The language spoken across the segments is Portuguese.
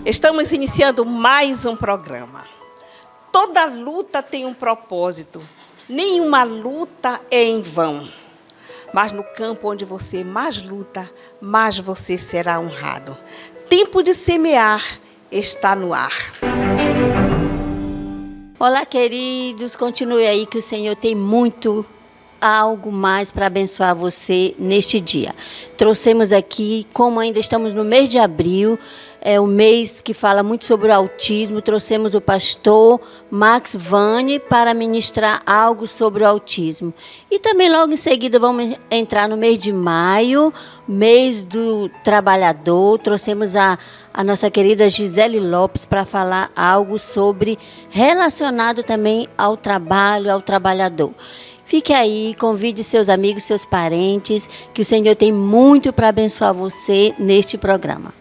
Estamos iniciando mais um programa. Toda luta tem um propósito. Nenhuma luta é em vão. Mas no campo onde você mais luta, mais você será honrado. Tempo de semear está no ar. Olá, queridos. Continue aí que o Senhor tem algo mais para abençoar você neste dia. Trouxemos aqui, como ainda estamos no mês de abril, é o mês que fala muito sobre o autismo, trouxemos o pastor Max Vani para ministrar algo sobre o autismo. E também logo em seguida vamos entrar no mês de maio, mês do trabalhador. Trouxemos a nossa querida Gisele Lopes para falar algo sobre relacionado também ao trabalho, ao trabalhador. Fique aí, convide seus amigos, seus parentes, que o Senhor tem muito para abençoar você neste programa.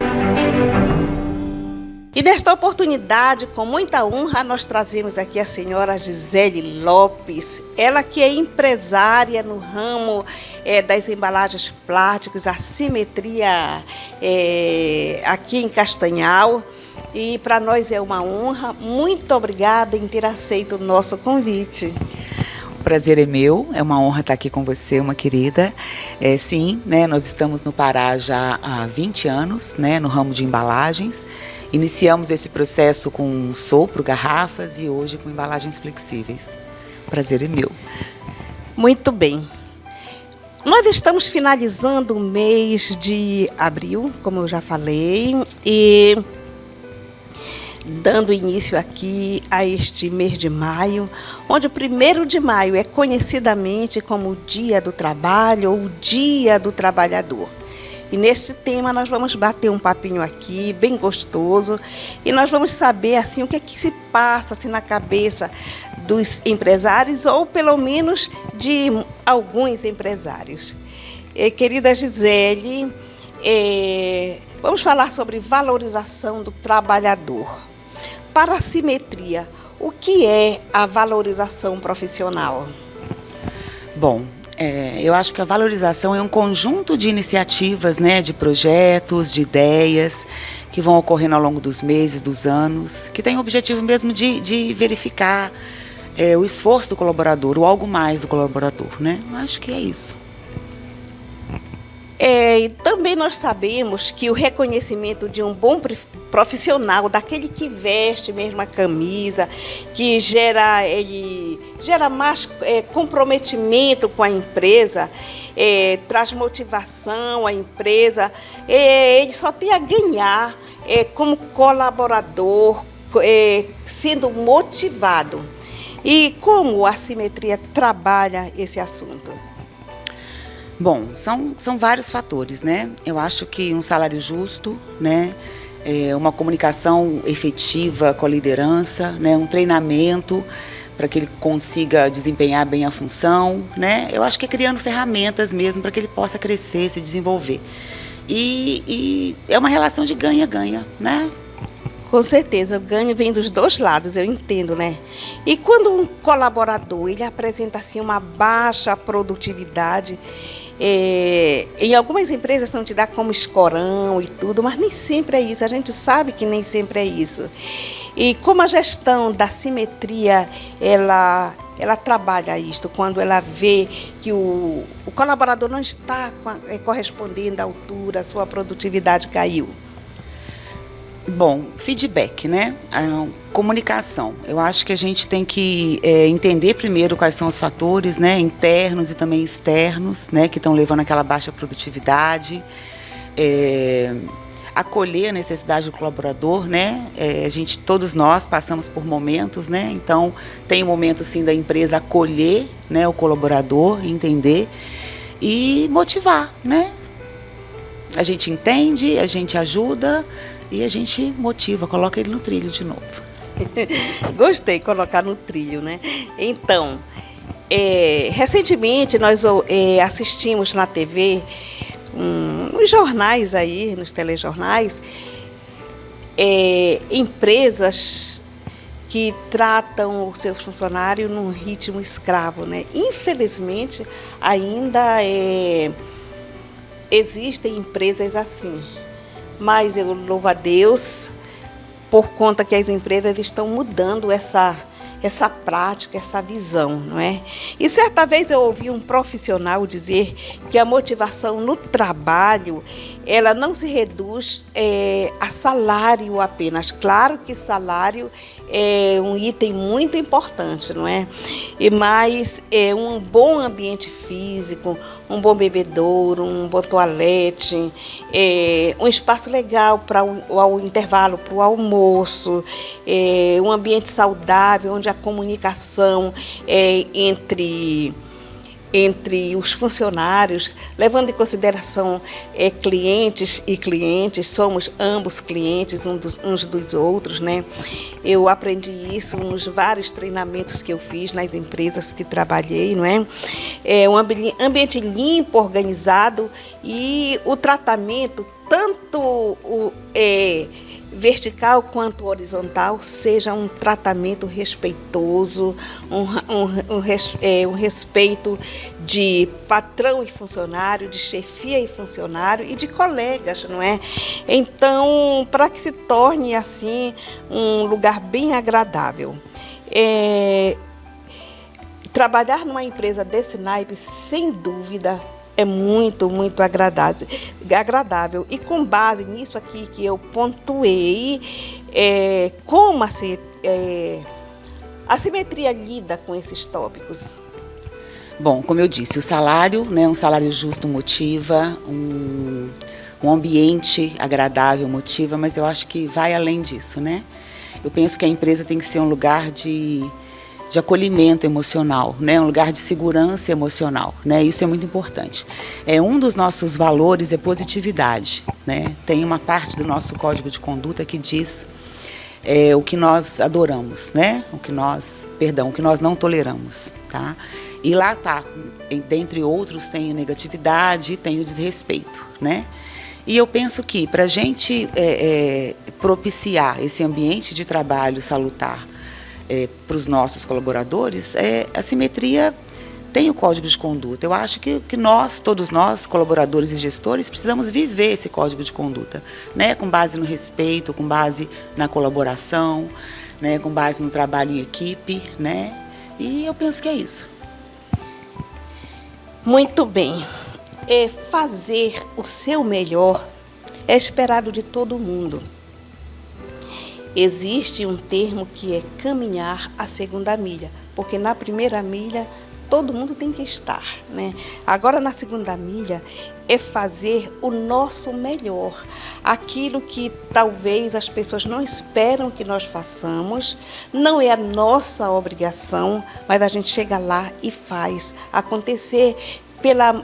E nesta oportunidade, com muita honra, nós trazemos aqui a senhora Gisele Lopes, ela que é empresária no ramo das embalagens plásticas, a Simetria aqui em Castanhal. E para nós é uma honra. Muito obrigada em ter aceito o nosso convite. O prazer é meu, é uma honra estar aqui com você, uma querida. Sim, né, nós estamos no Pará já há 20 anos, né, no ramo de embalagens. Iniciamos esse processo com sopro, garrafas e hoje com embalagens flexíveis. O prazer é meu. Muito bem. Nós estamos finalizando o mês de abril, como eu já falei, e dando início aqui a este mês de maio, onde o 1º de maio é conhecidamente como o Dia do Trabalho ou o Dia do Trabalhador. E neste tema nós vamos bater um papinho aqui, bem gostoso, e nós vamos saber assim, o que é que se passa assim, na cabeça dos empresários, ou pelo menos de alguns empresários. Querida Gisele, vamos falar sobre valorização do trabalhador. Para a Simetria, o que é a valorização profissional? Bom, eu acho que a valorização é um conjunto de iniciativas, né, de projetos, de ideias que vão ocorrendo ao longo dos meses, dos anos, que tem o objetivo mesmo de verificar o esforço do colaborador, o algo mais do colaborador, né? Eu acho que é isso. E também nós sabemos que o reconhecimento de um bom profissional, daquele que veste mesmo a camisa, que gera mais comprometimento com a empresa, traz motivação à empresa, ele só tem a ganhar como colaborador, sendo motivado. E como a Simetria trabalha esse assunto? Bom, são vários fatores, né? Eu acho que um salário justo, né? Uma comunicação efetiva com a liderança, né? Um treinamento para que ele consiga desempenhar bem a função, né? Eu acho que é criando ferramentas mesmo para que ele possa crescer, se desenvolver. E é uma relação de ganha-ganha, né? Com certeza, o ganho vem dos dois lados, eu entendo, né? E quando um colaborador ele apresenta assim, uma baixa produtividade, em algumas empresas são te dá como escorão e tudo, mas nem sempre é isso, a gente sabe que nem sempre é isso. E como a gestão da Simetria, ela trabalha isto, quando ela vê que o colaborador não está correspondendo à altura, a sua produtividade caiu? Bom, feedback, né? Comunicação. Eu acho que a gente tem que entender primeiro quais são os fatores, né, internos e também externos, né, que estão levando àquela baixa produtividade. Acolher a necessidade do colaborador, né? Todos nós passamos por momentos, né? Então, tem o momento, sim, da empresa acolher, né, o colaborador, entender e motivar, né? A gente entende, a gente ajuda e a gente motiva, coloca ele no trilho de novo. Gostei de colocar no trilho, né? Então, recentemente nós assistimos na TV, nos jornais aí, nos telejornais, empresas que tratam os seus funcionários num ritmo escravo, né? Infelizmente, ainda existem empresas assim. Mas eu louvo a Deus, por conta que as empresas estão mudando essa prática, essa visão, não é? E certa vez eu ouvi um profissional dizer que a motivação no trabalho, ela não se reduz a salário apenas. Claro que salário é um item muito importante, não é? Mas um bom ambiente físico, um bom bebedouro, um bom toalete, um espaço legal para o intervalo, para o almoço, um ambiente saudável, onde a comunicação entre os funcionários, levando em consideração clientes e clientes, somos ambos clientes uns dos outros, né? Eu aprendi isso nos vários treinamentos que eu fiz nas empresas que trabalhei, não é? Um ambiente limpo, organizado, e o tratamento, tanto vertical quanto horizontal, seja um tratamento respeitoso, um respeito de patrão e funcionário, de chefia e funcionário e de colegas, não é? Então, para que se torne assim um lugar bem agradável. Trabalhar numa empresa desse naipe, sem dúvida, é muito, muito agradável. E com base nisso aqui que eu pontuei, como a simetria lida com esses tópicos? Bom, como eu disse, o salário, né, um salário justo motiva, um ambiente agradável motiva, mas eu acho que vai além disso, né? Eu penso que a empresa tem que ser um lugar de acolhimento emocional, né? Um lugar de segurança emocional, né? Isso é muito importante. Um dos nossos valores é positividade, né? Tem uma parte do nosso código de conduta que diz o que nós adoramos, né? O que nós não toleramos, tá? E lá tá, dentre outros, tem a negatividade e tem o desrespeito, né? E eu penso que para a gente propiciar esse ambiente de trabalho salutar para os nossos colaboradores, a simetria tem o código de conduta. Eu acho que todos nós, colaboradores e gestores, precisamos viver esse código de conduta, né? Com base no respeito, com base na colaboração, né? Com base no trabalho em equipe, né? E eu penso que é isso. Muito bem. Fazer o seu melhor é esperado de todo mundo. Existe um termo que é caminhar a segunda milha, porque na primeira milha todo mundo tem que estar, né? Agora, na segunda milha, é fazer o nosso melhor, aquilo que talvez as pessoas não esperam que nós façamos, não é a nossa obrigação, mas a gente chega lá e faz acontecer pela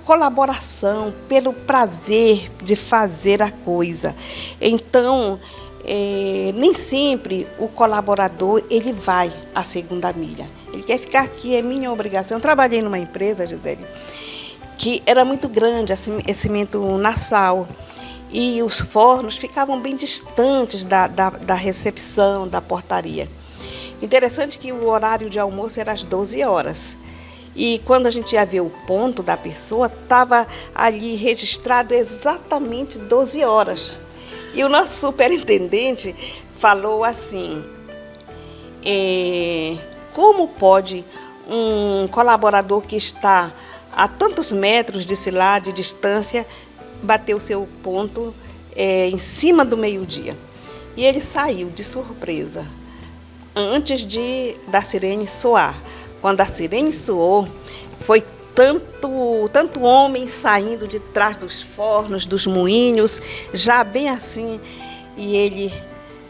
colaboração, pelo prazer de fazer a coisa. Então, nem sempre o colaborador ele vai à segunda milha. Ele quer ficar aqui, é minha obrigação. Eu trabalhei numa empresa, Gisele, que era muito grande, aquecimento nasal, e os fornos ficavam bem distantes da recepção, da portaria. Interessante que o horário de almoço era às 12 horas. E quando a gente ia ver o ponto da pessoa, estava ali registrado exatamente 12 horas. E o nosso superintendente falou assim, como pode um colaborador que está a tantos metros de distância bater o seu ponto em cima do meio-dia? E ele saiu de surpresa, antes da sirene soar. Quando a sirene soou, foi tanto homem saindo de trás dos fornos, dos moinhos, já bem assim, e ele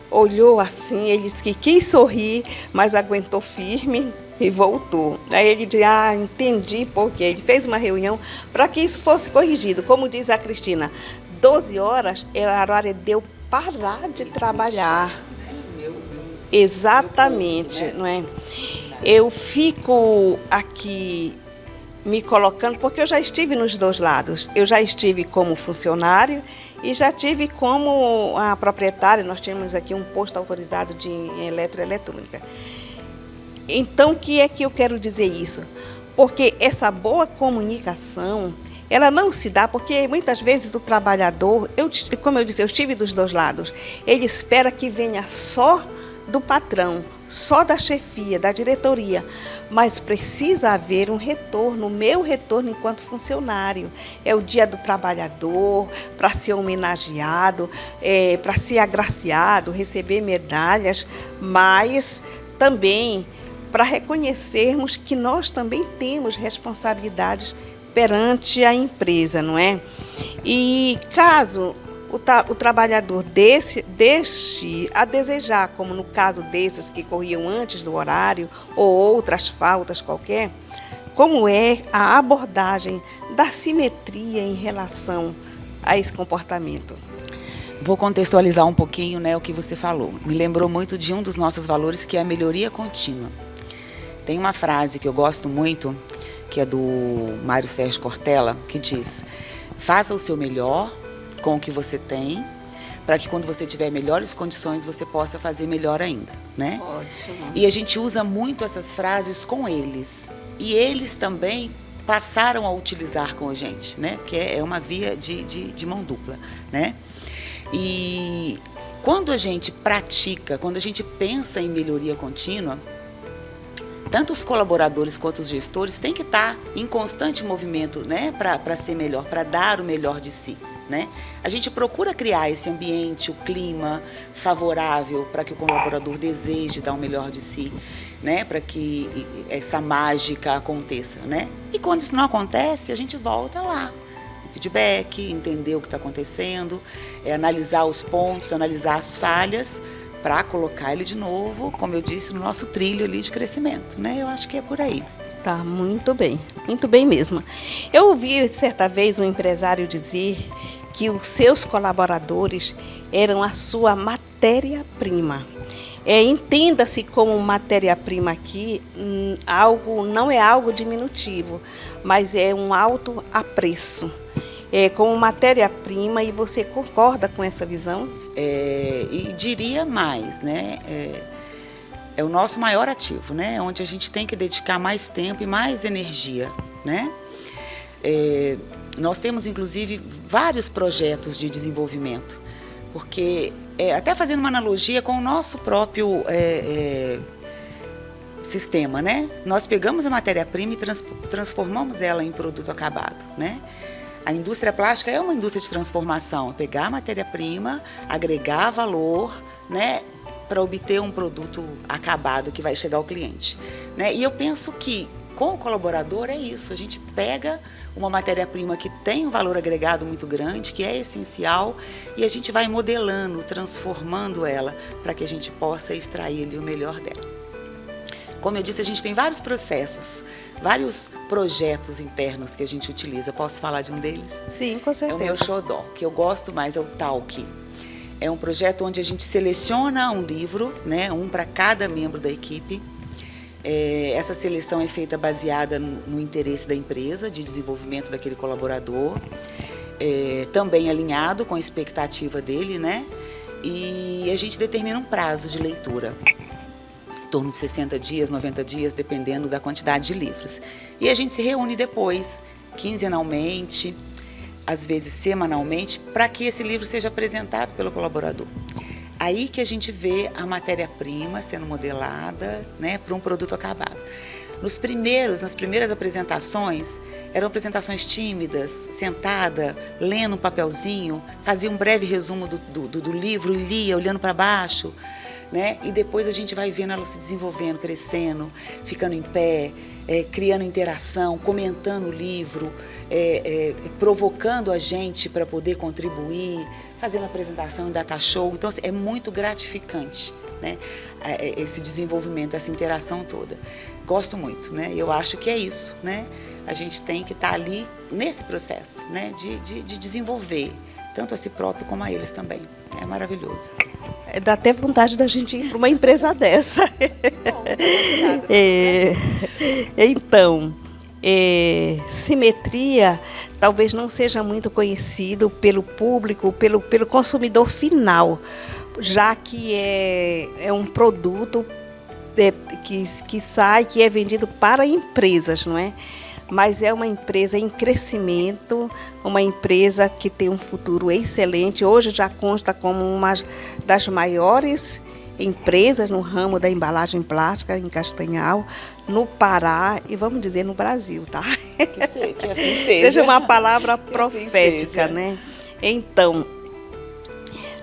olhou assim, ele disse que quis sorrir, mas aguentou firme e voltou. Aí ele disse, entendi porque ele fez uma reunião para que isso fosse corrigido. Como diz a Cristina, 12 horas é a hora de eu parar de trabalhar. Exatamente, não é? Eu fico aqui me colocando, porque eu já estive nos dois lados. Eu já estive como funcionário e já tive como a proprietária. Nós tínhamos aqui um posto autorizado de eletroeletrônica. Então, o que é que eu quero dizer isso? Porque essa boa comunicação, ela não se dá porque muitas vezes o trabalhador, como eu disse, eu estive dos dois lados, ele espera que venha só do patrão, só da chefia, da diretoria, mas precisa haver um retorno, meu retorno enquanto funcionário. É o dia do trabalhador, para ser homenageado, para ser agraciado, receber medalhas, mas também para reconhecermos que nós também temos responsabilidades perante a empresa, não é? E caso o trabalhador deixe a desejar, como no caso desses que corriam antes do horário ou outras faltas qualquer, como é a abordagem da simetria em relação a esse comportamento? Vou contextualizar um pouquinho, né, o que você falou. Me lembrou muito de um dos nossos valores, que é a melhoria contínua. Tem uma frase que eu gosto muito, que é do Mário Sérgio Cortella, que diz: faça o seu melhor com o que você tem, para que quando você tiver melhores condições, você possa fazer melhor ainda, né? Ótimo. E a gente usa muito essas frases com eles. E eles também passaram a utilizar com a gente, né? Porque é uma via de mão dupla, né? E quando a gente pratica, quando a gente pensa em melhoria contínua, tanto os colaboradores quanto os gestores têm que estar em constante movimento, né, para ser melhor, para dar o melhor de si, né? A gente procura criar esse ambiente, o clima favorável para que o colaborador deseje dar o melhor de si, né, para que essa mágica aconteça, né? E quando isso não acontece, a gente volta lá, feedback, entender o que está acontecendo, analisar os pontos, analisar as falhas, para colocar ele de novo, como eu disse, no nosso trilho ali de crescimento, né? Eu acho que é por aí. Tá, muito bem mesmo. Eu ouvi certa vez um empresário dizer que os seus colaboradores eram a sua matéria-prima. Entenda-se como matéria-prima aqui, não é algo diminutivo, mas é um alto apreço. Como matéria-prima, e você concorda com essa visão? E diria mais, né? É o nosso maior ativo, né? Onde a gente tem que dedicar mais tempo e mais energia, né? Nós temos, inclusive, vários projetos de desenvolvimento, porque, até fazendo uma analogia com o nosso próprio sistema, né? Nós pegamos a matéria-prima e transformamos ela em produto acabado, né? A indústria plástica é uma indústria de transformação, pegar a matéria-prima, agregar valor, né, para obter um produto acabado que vai chegar ao cliente, né? E eu penso que com o colaborador é isso, a gente pega uma matéria-prima que tem um valor agregado muito grande, que é essencial, e a gente vai modelando, transformando ela para que a gente possa extrair ali o melhor dela. Como eu disse, a gente tem vários processos, vários projetos internos que a gente utiliza. Posso falar de um deles? Sim, com certeza. É o meu xodó, que eu gosto mais, é o Talk. É um projeto onde a gente seleciona um livro, né, um para cada membro da equipe. Essa seleção é feita baseada no interesse da empresa, de desenvolvimento daquele colaborador, também alinhado com a expectativa dele, né? E a gente determina um prazo de leitura, em torno de 60 dias, 90 dias, dependendo da quantidade de livros. E a gente se reúne depois, quinzenalmente, às vezes semanalmente, para que esse livro seja apresentado pelo colaborador. Aí que a gente vê a matéria-prima sendo modelada, né, para um produto acabado. Nas primeiras apresentações, eram apresentações tímidas, sentada, lendo um papelzinho, fazia um breve resumo do livro e lia, olhando para baixo, né? E depois a gente vai vendo ela se desenvolvendo, crescendo, ficando em pé, criando interação, comentando o livro, provocando a gente para poder contribuir, fazendo apresentação em data show. Então, é muito gratificante, né? Esse desenvolvimento, essa interação toda. Gosto muito, né? Eu acho que é isso, né? A gente tem que estar ali nesse processo, né? De desenvolver tanto a si próprio como a eles também. É maravilhoso. Dá até vontade da gente ir para uma empresa dessa. Então, simetria talvez não seja muito conhecido pelo público, pelo consumidor final, já que é um produto que sai, que é vendido para empresas, não é? mas é uma empresa em crescimento, uma empresa que tem um futuro excelente. Hoje já consta como uma das maiores empresas no ramo da embalagem plástica em Castanhal, no Pará e, vamos dizer, no Brasil, tá? Que assim seja. Seja uma palavra Que profética, assim né? Então,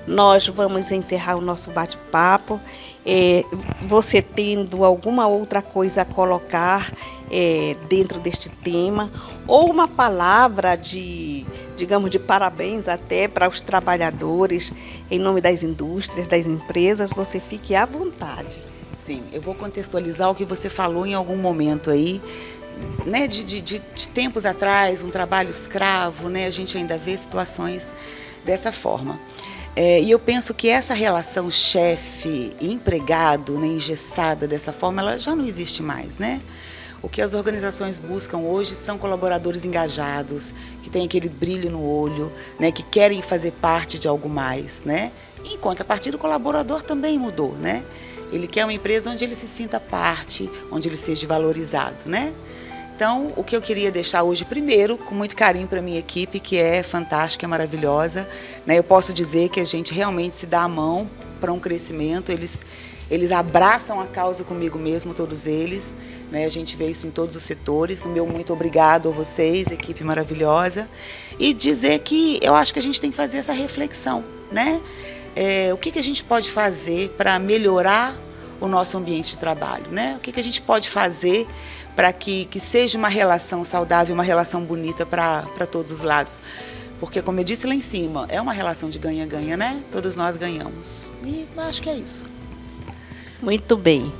nós vamos encerrar o nosso bate-papo. Você tendo alguma outra coisa a colocar dentro deste tema, ou uma palavra digamos, de parabéns até para os trabalhadores, em nome das indústrias, das empresas, você fique à vontade. Sim, eu vou contextualizar o que você falou em algum momento aí, né, de tempos atrás, um trabalho escravo, né, a gente ainda vê situações dessa forma. E eu penso que essa relação chefe e empregado, né, engessada dessa forma, ela já não existe mais, né? O que as organizações buscam hoje são colaboradores engajados, que têm aquele brilho no olho, né, que querem fazer parte de algo mais, né? Em contrapartida, o colaborador também mudou, né? Ele quer uma empresa onde ele se sinta parte, onde ele seja valorizado, né? Então, o que eu queria deixar hoje, primeiro, com muito carinho para a minha equipe, que é fantástica, é maravilhosa, né? Eu posso dizer que a gente realmente se dá a mão para um crescimento, eles abraçam a causa comigo mesmo, todos eles, né? A gente vê isso em todos os setores. Meu muito obrigado a vocês, equipe maravilhosa. E dizer que eu acho que a gente tem que fazer essa reflexão, né? O que a gente pode fazer para melhorar o nosso ambiente de trabalho, né? O que a gente pode fazer para que seja uma relação saudável, uma relação bonita para todos os lados. Porque, como eu disse lá em cima, é uma relação de ganha-ganha, né? Todos nós ganhamos. E eu acho que é isso. Muito bem.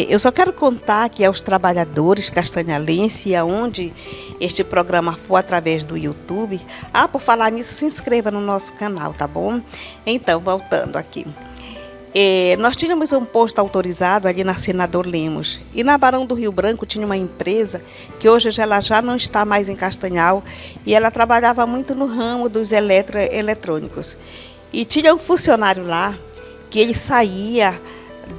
Eu só quero contar que aos trabalhadores castanhalenses, aonde este programa for através do YouTube, por falar nisso, se inscreva no nosso canal, tá bom? Então, voltando aqui. Nós tínhamos um posto autorizado ali na Senador Lemos. E na Barão do Rio Branco tinha uma empresa que hoje ela já não está mais em Castanhal e ela trabalhava muito no ramo dos eletrônicos. E tinha um funcionário lá que ele saía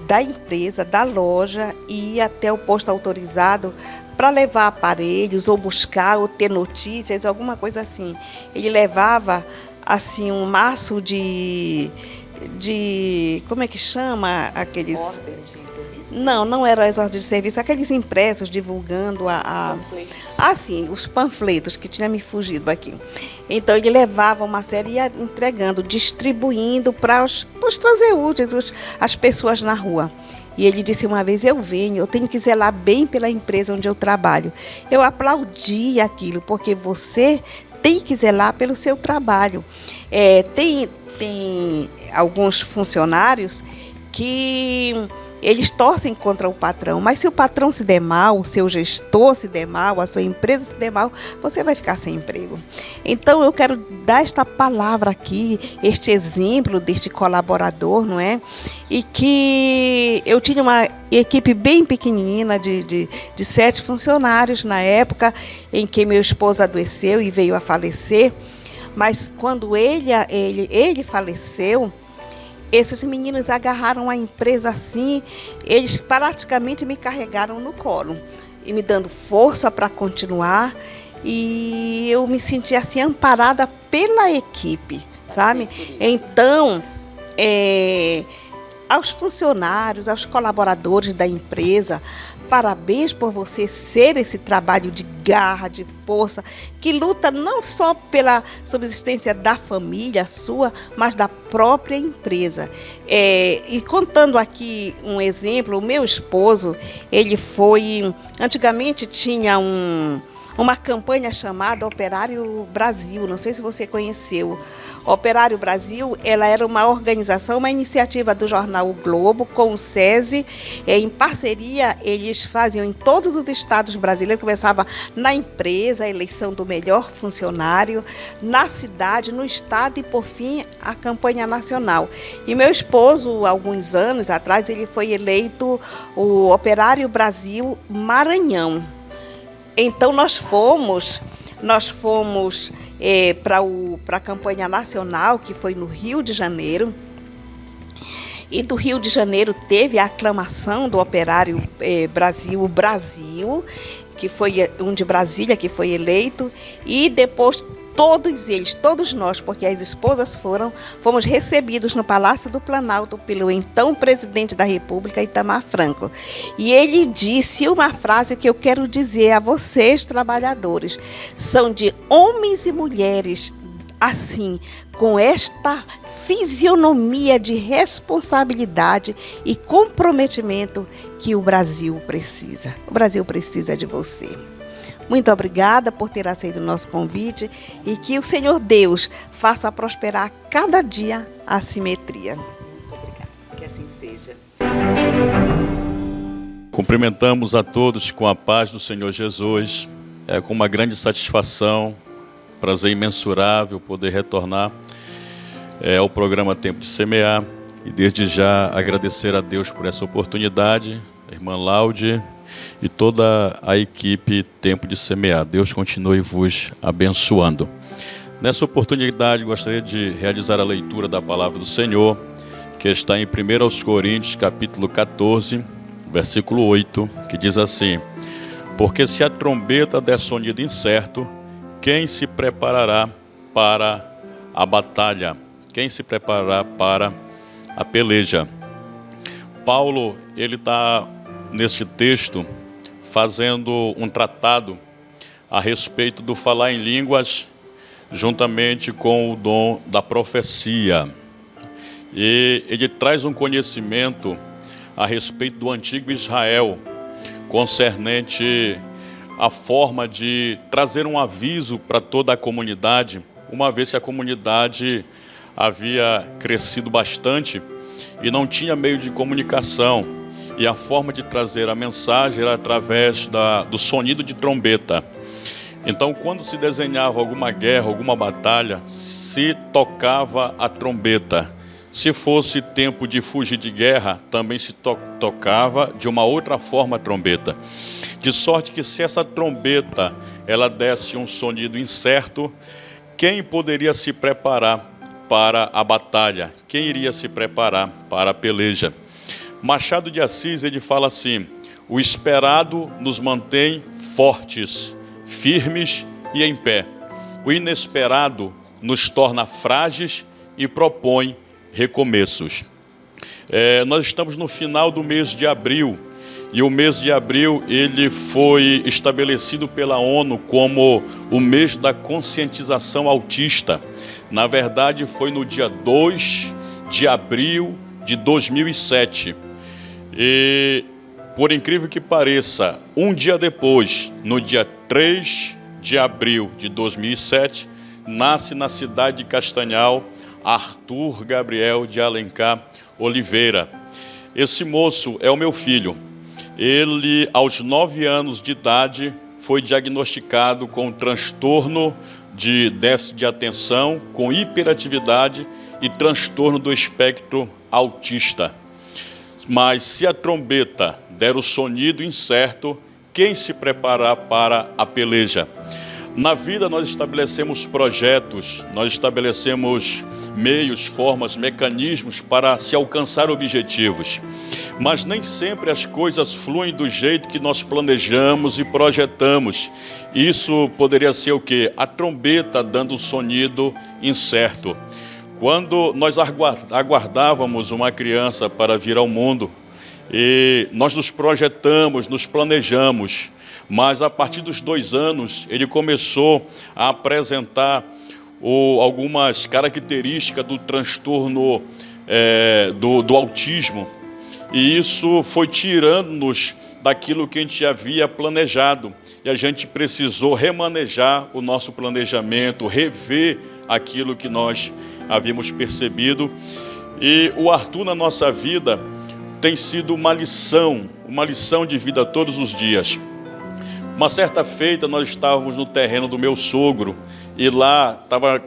da empresa, da loja, e ia até o posto autorizado para levar aparelhos ou buscar ou ter notícias, alguma coisa assim. Ele levava assim um maço de como é que chama aqueles... Ordem de serviço? Não era as ordens de serviço, aqueles impressos divulgando sim, os panfletos que tinha me fugido aqui. Então ele levava uma série e ia entregando, distribuindo para os transeúntes, as pessoas na rua. E ele disse uma vez, eu tenho que zelar bem pela empresa onde eu trabalho. Eu aplaudi aquilo, porque você tem que zelar pelo seu trabalho. Tem alguns funcionários que eles torcem contra o patrão, mas se o patrão se der mal, o seu gestor se der mal, a sua empresa se der mal, você vai ficar sem emprego. Então eu quero dar esta palavra aqui, este exemplo deste colaborador, não é? E que eu tinha uma equipe bem pequenina de 7 funcionários na época em que meu esposo adoeceu e veio a falecer. Mas quando ele faleceu, esses meninos agarraram a empresa assim, eles praticamente me carregaram no colo e me dando força para continuar. E eu me senti assim amparada pela equipe, sabe? Então, aos funcionários, aos colaboradores da empresa, parabéns por você ser esse trabalho de garra, de força, que luta não só pela subsistência da família sua, mas da própria empresa. E contando aqui um exemplo, o meu esposo, antigamente tinha uma campanha chamada Operário Brasil, não sei se você conheceu. Operário Brasil, ela era uma organização, uma iniciativa do jornal O Globo com o SESI. Em parceria, eles faziam em todos os estados brasileiros, começava na empresa, a eleição do melhor funcionário, na cidade, no estado e, por fim, a campanha nacional. E meu esposo, alguns anos atrás, ele foi eleito o Operário Brasil Maranhão. Então, nós fomos para a campanha nacional, que foi no Rio de Janeiro. E do Rio de Janeiro teve a aclamação do Operário Brasil, que foi um de Brasília, que foi eleito, e depois todos eles, todos nós, porque as esposas fomos recebidos no Palácio do Planalto pelo então presidente da República, Itamar Franco. E ele disse uma frase que eu quero dizer a vocês, trabalhadores: são de homens e mulheres assim, com esta fisionomia de responsabilidade e comprometimento que o Brasil precisa. O Brasil precisa de você. Muito obrigada por ter aceito o nosso convite e que o Senhor Deus faça prosperar cada dia a simetria. Muito obrigada. Que assim seja. Cumprimentamos a todos com a paz do Senhor Jesus. É com uma grande satisfação, prazer imensurável poder retornar ao programa Tempo de Semear e desde já agradecer a Deus por essa oportunidade, a irmã Laude e toda a equipe Tempo de Semear. Deus continue vos abençoando. Nessa oportunidade gostaria de realizar a leitura da palavra do Senhor, que está em 1 Coríntios, capítulo 14, versículo 8, que diz assim: porque se a trombeta der sonido incerto, quem se preparará para a batalha? Quem se preparará para a peleja? Paulo, ele está neste texto fazendo um tratado a respeito do falar em línguas juntamente com o dom da profecia. E ele traz um conhecimento a respeito do antigo Israel, concernente à forma de trazer um aviso para toda a comunidade, uma vez que a comunidade havia crescido bastante e não tinha meio de comunicação, e a forma de trazer a mensagem era através do sonido de trombeta. Então, quando se desenhava alguma guerra, alguma batalha, se tocava a trombeta. Se fosse tempo de fugir de guerra, também se tocava de uma outra forma a trombeta. De sorte que se essa trombeta ela desse um sonido incerto, quem poderia se preparar para a batalha? Quem iria se preparar para a peleja? Machado de Assis, ele fala assim: o esperado nos mantém fortes, firmes e em pé. O inesperado nos torna frágeis e propõe recomeços. Nós estamos no final do mês de abril, e o mês de abril ele foi estabelecido pela ONU como o mês da conscientização autista. Na verdade, foi no dia 2 de abril de 2007. E, por incrível que pareça, um dia depois, no dia 3 de abril de 2007, nasce na cidade de Castanhal Arthur Gabriel de Alencar Oliveira. Esse moço é o meu filho. Ele, aos 9 anos de idade, foi diagnosticado com transtorno de déficit de atenção, com hiperatividade e transtorno do espectro autista. Mas se a trombeta der o sonido incerto, quem se preparar para a peleja? Na vida nós estabelecemos projetos, nós estabelecemos meios, formas, mecanismos para se alcançar objetivos. Mas nem sempre as coisas fluem do jeito que nós planejamos e projetamos. Isso poderia ser o quê? A trombeta dando um sonido incerto. Quando nós aguardávamos uma criança para vir ao mundo, e nós nos projetamos, nos planejamos, mas a partir dos 2 anos ele começou a apresentar algumas características do transtorno do autismo, e isso foi tirando-nos daquilo que a gente havia planejado, e a gente precisou remanejar o nosso planejamento, rever aquilo que nós havíamos percebido. E o Arthur na nossa vida tem sido uma lição de vida todos os dias. Uma certa feita nós estávamos no terreno do meu sogro e lá estava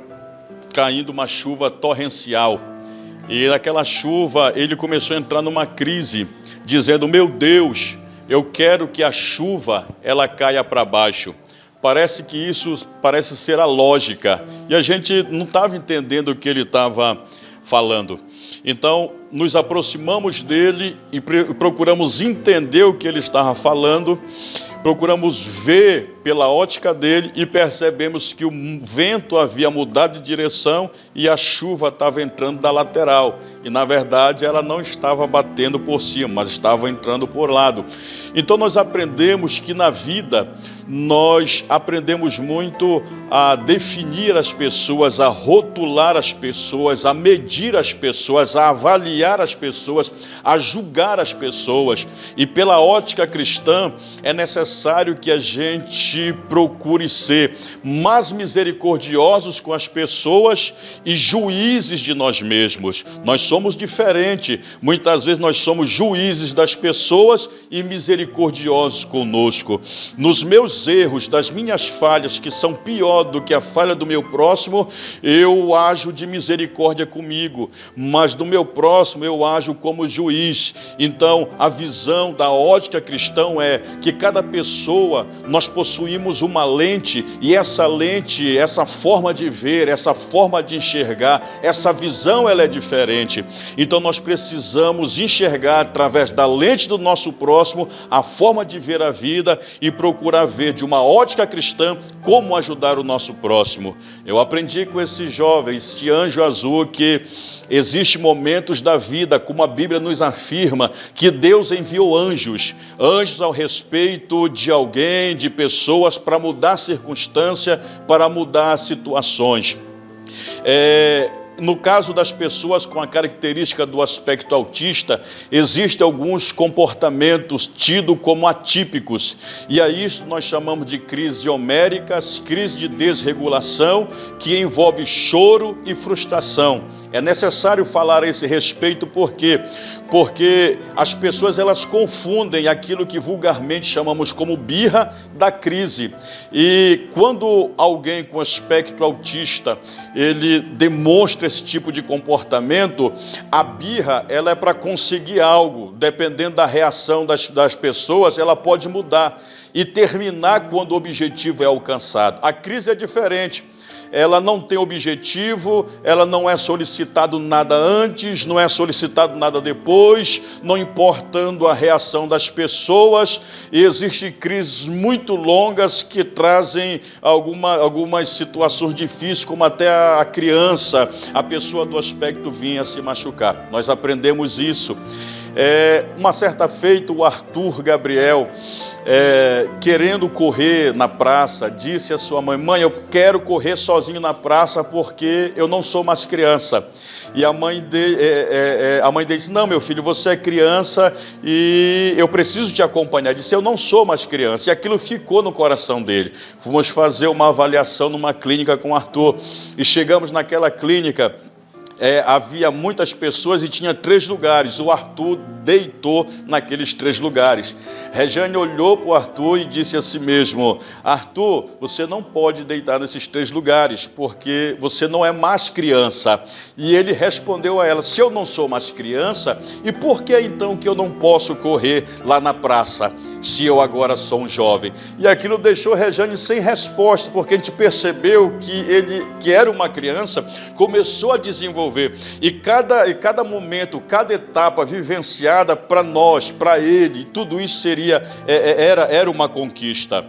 caindo uma chuva torrencial. E naquela chuva ele começou a entrar numa crise, dizendo: meu Deus, eu quero que a chuva ela caia para baixo. Parece que isso parece ser a lógica. E a gente não estava entendendo o que ele estava falando. Então, nos aproximamos dele e procuramos entender o que ele estava falando. procuramos ver pela ótica dele e percebemos que o vento havia mudado de direção e a chuva estava entrando da lateral. E, na verdade, ela não estava batendo por cima, mas estava entrando por lado. Então, nós aprendemos que na vida, nós aprendemos muito a definir as pessoas, a rotular as pessoas, a medir as pessoas, a avaliar as pessoas, a julgar as pessoas. E pela ótica cristã, é necessário que a gente procure ser mais misericordiosos com as pessoas e juízes de nós mesmos. Nós somos diferentes. Muitas vezes nós somos juízes das pessoas e misericordiosos conosco. Nos meus erros, das minhas falhas, que são pior do que a falha do meu próximo, eu ajo de misericórdia comigo, mas do meu próximo eu ajo como juiz. Então, a visão da ótica cristã é que cada pessoa, nós possuímos uma lente, e essa lente, essa forma de ver, essa forma de enxergar, essa visão, ela é diferente. Então, nós precisamos enxergar através da lente do nosso próximo a forma de ver a vida e procurar ver de uma ótica cristã como ajudar o nosso próximo. Eu aprendi com esse jovem, este anjo azul, que existem momentos da vida, como a Bíblia nos afirma, que Deus enviou anjos ao respeito de alguém, de pessoas, para mudar a circunstância, para mudar situações. No caso das pessoas com a característica do aspecto autista, existem alguns comportamentos tidos como atípicos. E a isso nós chamamos de crises homéricas, crise de desregulação, que envolve choro e frustração. É necessário falar a esse respeito, por quê? Porque as pessoas, elas confundem aquilo que vulgarmente chamamos como birra da crise. E quando alguém com aspecto autista, ele demonstra esse tipo de comportamento, a birra, ela é para conseguir algo. Dependendo da reação das pessoas, ela pode mudar e terminar quando o objetivo é alcançado. A crise é diferente. Ela não tem objetivo, ela não é solicitado nada antes, não é solicitado nada depois, não importando a reação das pessoas. E existem crises muito longas que trazem algumas situações difíceis, como até a criança, a pessoa do aspecto vinha se machucar. Nós aprendemos isso. Uma certa feita, o Arthur Gabriel, querendo correr na praça, disse à sua mãe: mãe, eu quero correr sozinho na praça porque eu não sou mais criança. E a mãe dele disse: não, meu filho, você é criança e eu preciso te acompanhar. Disse: eu não sou mais criança. E aquilo ficou no coração dele. Fomos fazer uma avaliação numa clínica com o Arthur e chegamos naquela clínica. Havia muitas pessoas e tinha 3 lugares. O Arthur deitou naqueles 3 lugares. Rejane olhou para o Arthur e disse a si mesmo: Arthur, você não pode deitar nesses 3 lugares, porque você não é mais criança. E ele respondeu a ela: se eu não sou mais criança, e por que então que eu não posso correr lá na praça, se eu agora sou um jovem? E aquilo deixou Rejane sem resposta, porque a gente percebeu que ele, que era uma criança, começou a desenvolver. E cada momento, cada etapa vivenciada para nós, para ele, tudo isso era uma conquista.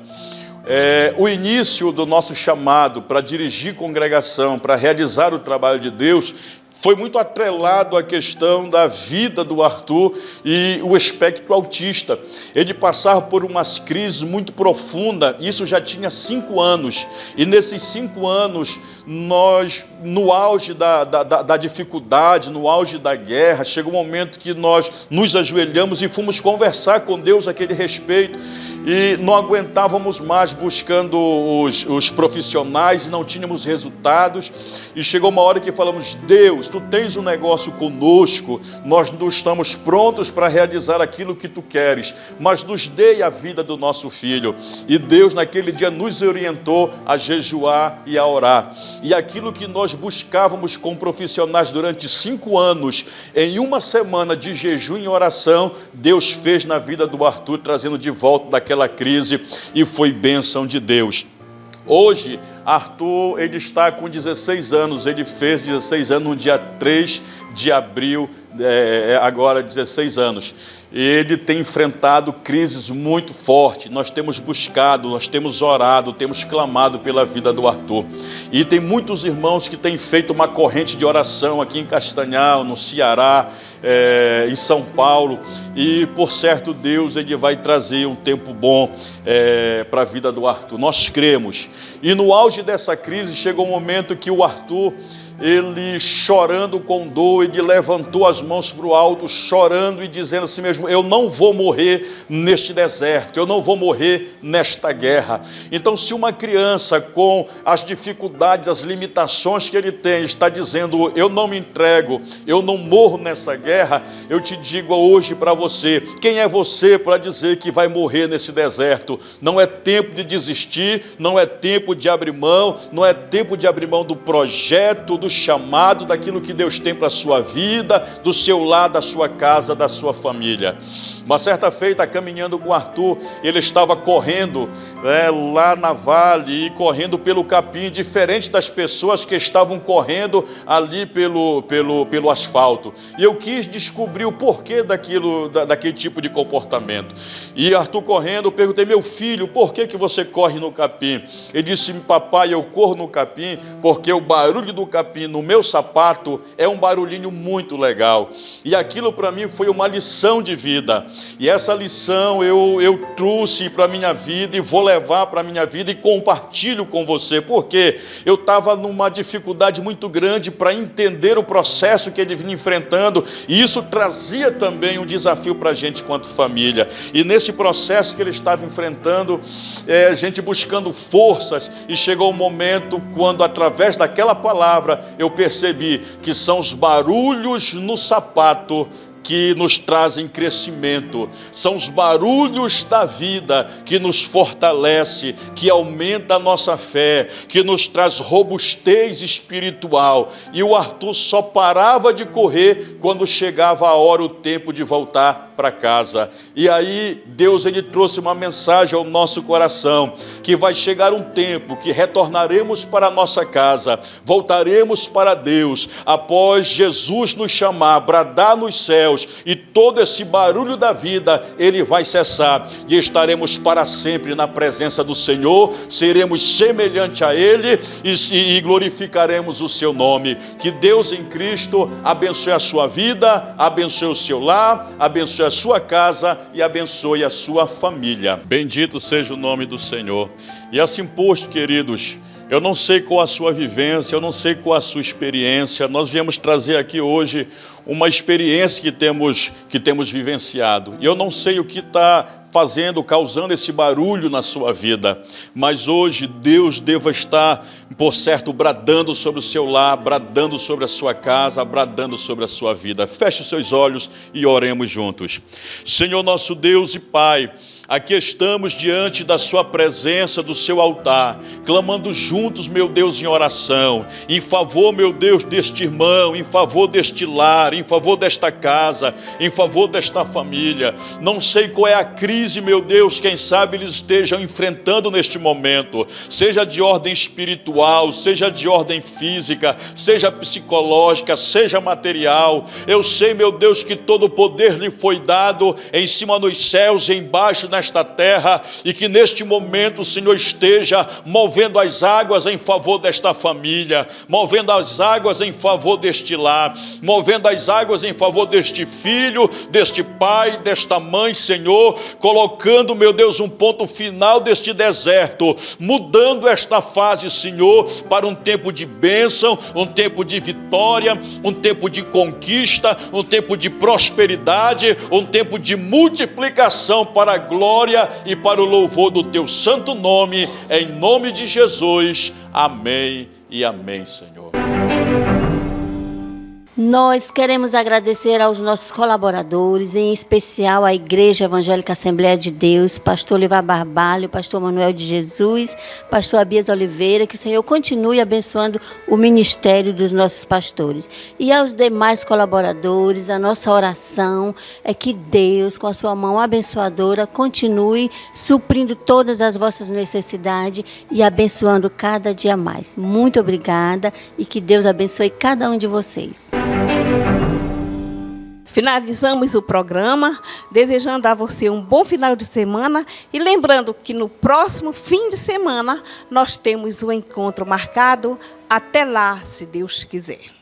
O início do nosso chamado para dirigir congregação, para realizar o trabalho de Deus, foi muito atrelado à questão da vida do Arthur e o espectro autista. Ele passava por umas crises muito profundas, isso já tinha 5 anos. E nesses 5 anos, nós, no auge da dificuldade, no auge da guerra, chegou um momento que nós nos ajoelhamos e fomos conversar com Deus a aquele respeito. E não aguentávamos mais buscando os profissionais e não tínhamos resultados. E chegou uma hora que falamos: Deus, Tu tens um negócio conosco, nós não estamos prontos para realizar aquilo que Tu queres, mas nos dê a vida do nosso filho. E Deus naquele dia nos orientou a jejuar e a orar. E aquilo que nós buscávamos com profissionais durante 5 anos, em uma semana de jejum e oração, Deus fez na vida do Arthur, trazendo de volta daquela crise, e foi bênção de Deus. Hoje, Arthur, ele está com 16 anos, ele fez 16 anos no dia 3 de abril, agora 16 anos. ele tem enfrentado crises muito fortes. Nós temos buscado, nós temos orado, temos clamado pela vida do Arthur. E tem muitos irmãos que têm feito uma corrente de oração aqui em Castanhal, no Ceará, em São Paulo. E, por certo, Deus ele vai trazer um tempo bom para a vida do Arthur. Nós cremos. E no auge dessa crise, chegou um momento que o Arthur, ele chorando com dor, ele levantou as mãos para o alto, chorando e dizendo assim mesmo: eu não vou morrer neste deserto, eu não vou morrer nesta guerra. Então, se uma criança com as dificuldades, as limitações que ele tem, está dizendo: eu não me entrego, eu não morro nessa guerra, eu te digo hoje para você: quem é você para dizer que vai morrer nesse deserto? Não é tempo de desistir, não é tempo de abrir mão, não é tempo de abrir mão do projeto, do chamado, daquilo que Deus tem para a sua vida, do seu lar, da sua casa, da sua família. Uma certa feita, caminhando com o Arthur, ele estava correndo lá na vale e correndo pelo capim, diferente das pessoas que estavam correndo ali pelo asfalto. E eu quis descobrir o porquê daquele tipo de comportamento. E Arthur correndo, eu perguntei: meu filho, por que você corre no capim? Ele disse: papai, eu corro no capim porque o barulho do capim no meu sapato é um barulhinho muito legal. E aquilo para mim foi uma lição de vida. E essa lição eu trouxe para a minha vida e vou levar para a minha vida e compartilho com você, porque eu estava numa dificuldade muito grande para entender o processo que ele vinha enfrentando, e isso trazia também um desafio para a gente enquanto família. E nesse processo que ele estava enfrentando, a gente buscando forças, e chegou um momento quando, através daquela palavra, eu percebi que são os barulhos no sapato que nos trazem crescimento, são os barulhos da vida que nos fortalece, que aumenta a nossa fé, que nos traz robustez espiritual. E o Arthur só parava de correr quando chegava a hora, o tempo de voltar para casa. E aí Deus ele trouxe uma mensagem ao nosso coração, que vai chegar um tempo que retornaremos para a nossa casa, voltaremos para Deus, após Jesus nos chamar, bradar nos céus, e todo esse barulho da vida, ele vai cessar, e estaremos para sempre na presença do Senhor, seremos semelhante a Ele, e glorificaremos o seu nome. Que Deus em Cristo abençoe a sua vida, abençoe o seu lar, abençoe a sua casa e abençoe a sua família. Bendito seja o nome do Senhor. E assim posto, queridos, eu não sei qual a sua vivência, eu não sei qual a sua experiência. Nós viemos trazer aqui hoje uma experiência que temos vivenciado. E eu não sei o que está causando esse barulho na sua vida. Mas hoje Deus deva estar, por certo, bradando sobre o seu lar, bradando sobre a sua casa, bradando sobre a sua vida. Feche os seus olhos e oremos juntos. Senhor nosso Deus e Pai, aqui estamos diante da sua presença, do seu altar, clamando juntos, meu Deus, em oração, em favor, meu Deus, deste irmão, em favor deste lar, em favor desta casa, em favor desta família. Não sei qual é a crise, meu Deus, quem sabe eles estejam enfrentando neste momento, seja de ordem espiritual, seja de ordem física, seja psicológica, seja material. Eu sei, meu Deus, que todo o poder lhe foi dado em cima nos céus e embaixo nesta terra, e que neste momento o Senhor esteja movendo as águas em favor desta família, movendo as águas em favor deste lar, movendo as águas em favor deste filho, deste pai, desta mãe, Senhor, colocando, meu Deus, um ponto final deste deserto, mudando esta fase, Senhor, para um tempo de bênção, um tempo de vitória, um tempo de conquista, um tempo de prosperidade, um tempo de multiplicação para a glória e para o louvor do teu santo nome, em nome de Jesus. Amém e amém, Senhor. Nós queremos agradecer aos nossos colaboradores, em especial à Igreja Evangélica Assembleia de Deus, pastor Livar Barbalho, pastor Manuel de Jesus, pastor Abias Oliveira, que o Senhor continue abençoando o ministério dos nossos pastores. E aos demais colaboradores, a nossa oração é que Deus, com a sua mão abençoadora, continue suprindo todas as vossas necessidades e abençoando cada dia mais. Muito obrigada e que Deus abençoe cada um de vocês. Finalizamos o programa, desejando a você um bom final de semana e lembrando que no próximo fim de semana nós temos um encontro marcado. Até lá, se Deus quiser.